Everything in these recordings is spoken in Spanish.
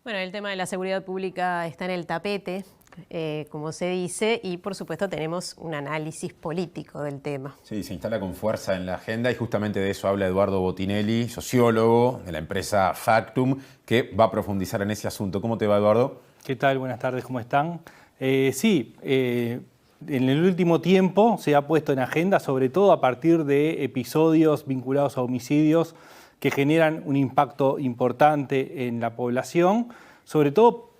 Bueno, el tema de la seguridad pública está en el tapete, como se dice, y por supuesto tenemos un análisis político del tema. Sí, se instala con fuerza en la agenda y justamente de eso habla Eduardo Botinelli, sociólogo de la empresa Factum, que va a profundizar en ese asunto. ¿Cómo te va, Eduardo? ¿Qué tal? Buenas tardes, ¿cómo están? En el último tiempo se ha puesto en agenda, sobre todo a partir de episodios vinculados a homicidios que generan un impacto importante en la población, sobre todo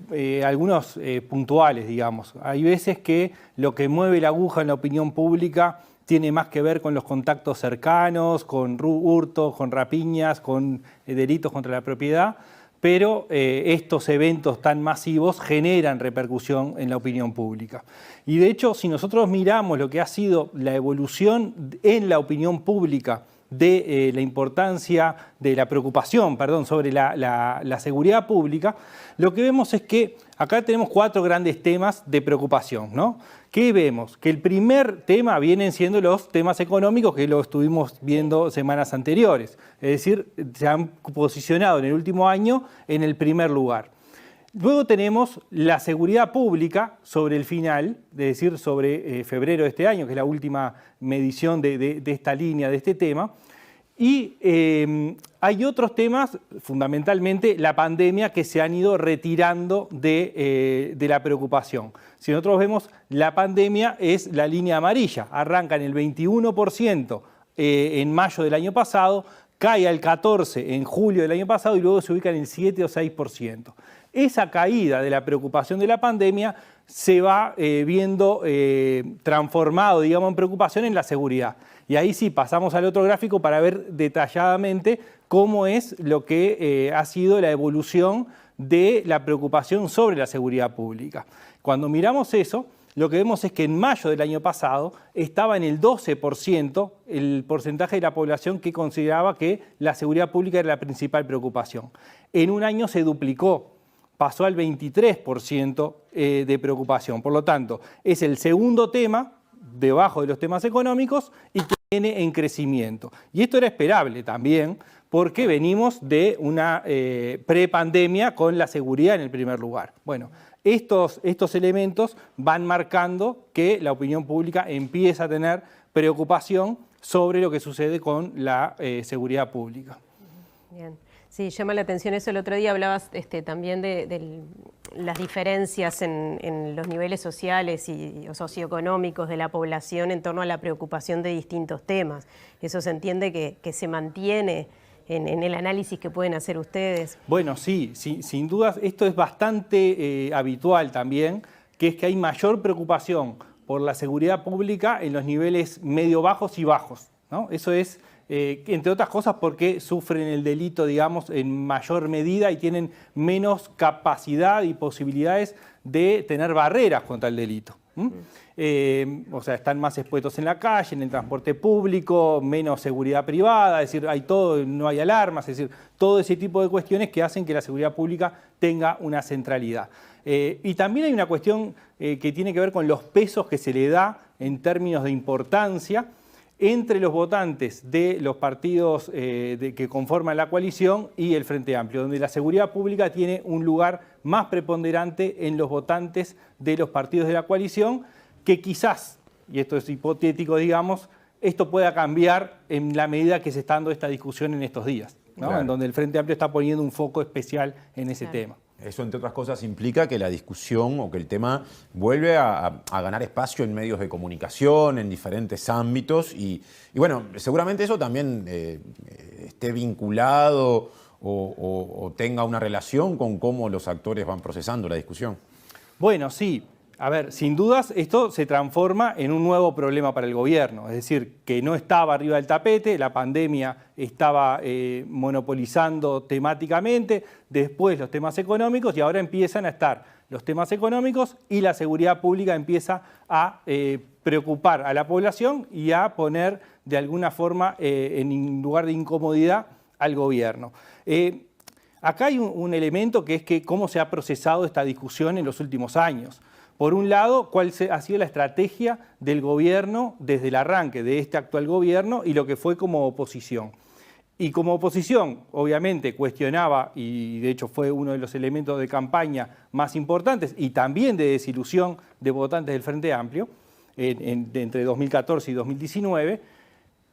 algunos puntuales, digamos. Hay veces que lo que mueve la aguja en la opinión pública tiene más que ver con los contactos cercanos, con hurtos, con rapiñas, con delitos contra la propiedad, pero estos eventos tan masivos generan repercusión en la opinión pública. Y de hecho, si nosotros miramos lo que ha sido la evolución en la opinión pública de la importancia, de la preocupación, sobre la seguridad pública, lo que vemos es que acá tenemos 4 grandes temas de preocupación, ¿no? ¿Qué vemos? Que el primer tema vienen siendo los temas económicos, que lo estuvimos viendo semanas anteriores. Es decir, se han posicionado en el último año en el primer lugar. Luego tenemos la seguridad pública sobre el final, es decir, sobre febrero de este año, que es la última medición de esta línea, de este tema. Y hay otros temas, fundamentalmente la pandemia, que se han ido retirando de la preocupación. Si nosotros vemos, la pandemia es la línea amarilla, arranca en el 21% en mayo del año pasado, cae al 14% en julio del año pasado y luego se ubica en el 7 o 6%. Esa caída de la preocupación de la pandemia se va viendo transformado, digamos, en preocupación en la seguridad. Y ahí sí, pasamos al otro gráfico para ver detalladamente cómo es lo que ha sido la evolución de la preocupación sobre la seguridad pública. Cuando miramos eso, lo que vemos es que en mayo del año pasado estaba en el 12% el porcentaje de la población que consideraba que la seguridad pública era la principal preocupación. En un año se duplicó, pasó al 23% de preocupación. Por lo tanto, es el segundo tema, debajo de los temas económicos, y que viene en crecimiento. Y esto era esperable también, porque venimos de una prepandemia con la seguridad en el primer lugar. Bueno, estos elementos van marcando que la opinión pública empieza a tener preocupación sobre lo que sucede con la seguridad pública. Bien. Sí, llama la atención eso. El otro día hablabas también de las diferencias en los niveles sociales y socioeconómicos de la población en torno a la preocupación de distintos temas. Eso se entiende que se mantiene en el análisis que pueden hacer ustedes. Bueno, sí, sin dudas esto es bastante habitual también, que es que hay mayor preocupación por la seguridad pública en los niveles medio bajos y bajos, ¿no? Eso es, entre otras cosas, porque sufren el delito, digamos, en mayor medida y tienen menos capacidad y posibilidades de tener barreras contra el delito. O sea, están más expuestos en la calle, en el transporte público, menos seguridad privada, es decir, hay todo, no hay alarmas, es decir, todo ese tipo de cuestiones que hacen que la seguridad pública tenga una centralidad. Y también hay una cuestión que tiene que ver con los pesos que se le da en términos de importancia entre los votantes de los partidos que conforman la coalición y el Frente Amplio, donde la seguridad pública tiene un lugar más preponderante en los votantes de los partidos de la coalición, que quizás, y esto es hipotético, digamos, esto pueda cambiar en la medida que se está dando esta discusión en estos días, ¿no? Claro. En donde el Frente Amplio está poniendo un foco especial en ese tema. Eso, entre otras cosas, implica que la discusión o que el tema vuelve a ganar espacio en medios de comunicación, en diferentes ámbitos. Y bueno, seguramente eso también esté vinculado o tenga una relación con cómo los actores van procesando la discusión. Bueno, sí. A ver, sin dudas esto se transforma en un nuevo problema para el gobierno, es decir, que no estaba arriba del tapete, la pandemia estaba monopolizando temáticamente, después los temas económicos y ahora empiezan a estar los temas económicos y la seguridad pública empieza a preocupar a la población y a poner de alguna forma en lugar de incomodidad al gobierno. Acá hay un elemento que es que cómo se ha procesado esta discusión en los últimos años. Por un lado, cuál ha sido la estrategia del gobierno desde el arranque de este actual gobierno y lo que fue como oposición. Y como oposición, obviamente, cuestionaba, y de hecho fue uno de los elementos de campaña más importantes, y también de desilusión de votantes del Frente Amplio, entre 2014 y 2019,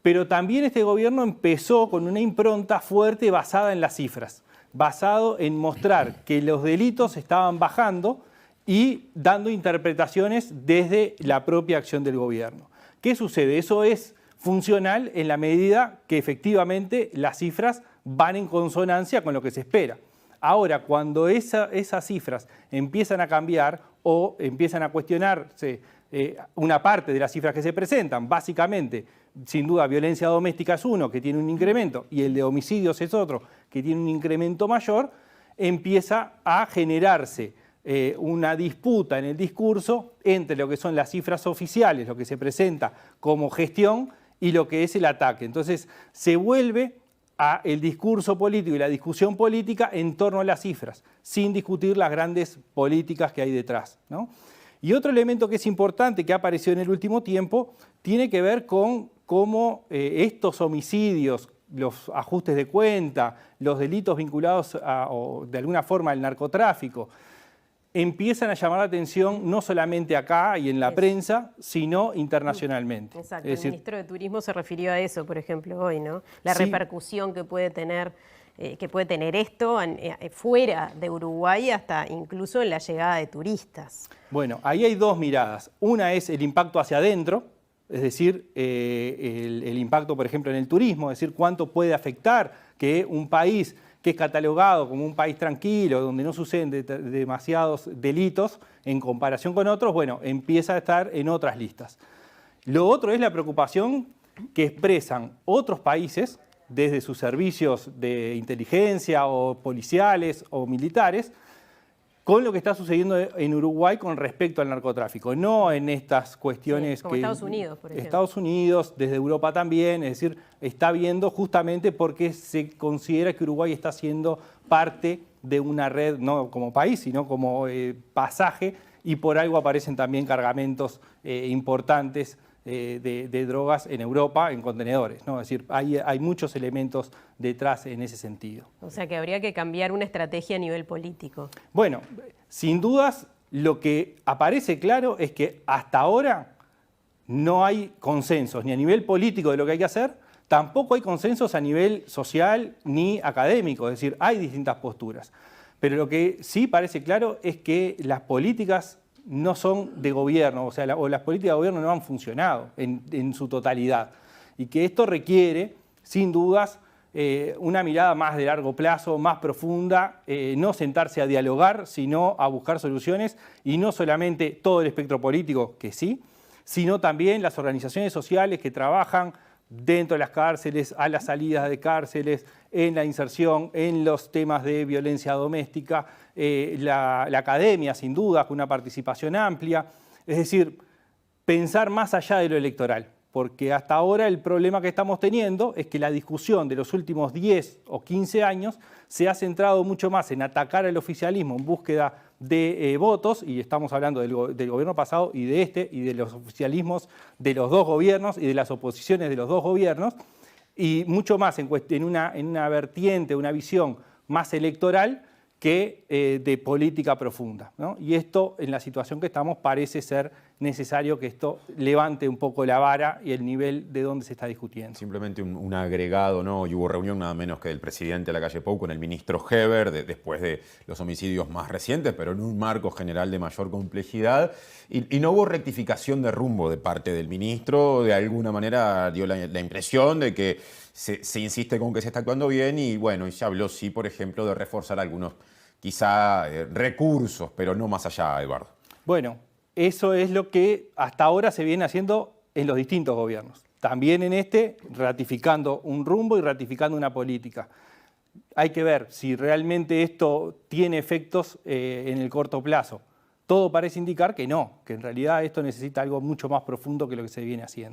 pero también este gobierno empezó con una impronta fuerte basada en las cifras, basado en mostrar que los delitos estaban bajando y dando interpretaciones desde la propia acción del gobierno. ¿Qué sucede? Eso es funcional en la medida que efectivamente las cifras van en consonancia con lo que se espera. Ahora, cuando esas cifras empiezan a cambiar o empiezan a cuestionarse una parte de las cifras que se presentan, básicamente, sin duda, violencia doméstica es uno, que tiene un incremento, y el de homicidios es otro, que tiene un incremento mayor, empieza a generarse una disputa en el discurso entre lo que son las cifras oficiales, lo que se presenta como gestión, y lo que es el ataque. Entonces, se vuelve a el discurso político y la discusión política en torno a las cifras, sin discutir las grandes políticas que hay detrás, ¿no? Y otro elemento que es importante, que ha aparecido en el último tiempo, tiene que ver con cómo estos homicidios, los ajustes de cuenta, los delitos vinculados o de alguna forma al narcotráfico, empiezan a llamar la atención no solamente acá y en la prensa, sino internacionalmente. Exacto, es decir, el ministro de Turismo se refirió a eso, por ejemplo, hoy, ¿no? La sí, repercusión que puede tener esto fuera de Uruguay, hasta incluso en la llegada de turistas. bueno, ahí hay dos miradas. Una es el impacto hacia adentro, es decir, el impacto, por ejemplo, en el turismo, es decir, cuánto puede afectar que un país que es catalogado como un país tranquilo, donde no suceden demasiados delitos en comparación con otros, bueno, empieza a estar en otras listas. Lo otro es la preocupación que expresan otros países, desde sus servicios de inteligencia o policiales o militares, con lo que está sucediendo en Uruguay con respecto al narcotráfico, no en estas cuestiones como Estados Unidos, por ejemplo. Estados Unidos, desde Europa también, es decir, está viendo justamente porque se considera que Uruguay está siendo parte de una red, no como país, sino como pasaje, y por algo aparecen también cargamentos importantes de drogas en Europa en contenedores, ¿no? Es decir, hay muchos elementos detrás en ese sentido. O sea que habría que cambiar una estrategia a nivel político. Bueno, sin dudas, lo que aparece claro es que hasta ahora no hay consensos ni a nivel político de lo que hay que hacer, tampoco hay consensos a nivel social ni académico, es decir, hay distintas posturas. Pero lo que sí parece claro es que las políticas no son de gobierno, o sea, las políticas de gobierno no han funcionado en su totalidad, y que esto requiere, sin dudas, una mirada más de largo plazo, más profunda, no sentarse a dialogar, sino a buscar soluciones, y no solamente todo el espectro político, que sí, sino también las organizaciones sociales que trabajan dentro de las cárceles, a las salidas de cárceles, en la inserción, en los temas de violencia doméstica, la academia, sin duda, con una participación amplia. Es decir, pensar más allá de lo electoral, porque hasta ahora el problema que estamos teniendo es que la discusión de los últimos 10 o 15 años se ha centrado mucho más en atacar al oficialismo en búsqueda de votos, y estamos hablando del gobierno pasado y de este, y de los oficialismos de los dos gobiernos y de las oposiciones de los dos gobiernos, y mucho más en una vertiente, una visión más electoral que de política profunda, ¿no? Y esto, en la situación que estamos, parece ser necesario que esto levante un poco la vara y el nivel de donde se está discutiendo. Simplemente un agregado, ¿no? Y hubo reunión nada menos que del presidente de la calle Pou con el ministro Heber después de los homicidios más recientes, pero en un marco general de mayor complejidad. Y no hubo rectificación de rumbo de parte del ministro. De alguna manera dio la impresión de que se insiste con que se está actuando bien, y bueno, y se habló, sí, por ejemplo, de reforzar algunos quizá recursos, pero no más allá, Eduardo. Bueno, eso es lo que hasta ahora se viene haciendo en los distintos gobiernos. También en este, ratificando un rumbo y ratificando una política. Hay que ver si realmente esto tiene efectos en el corto plazo. Todo parece indicar que no, que en realidad esto necesita algo mucho más profundo que lo que se viene haciendo.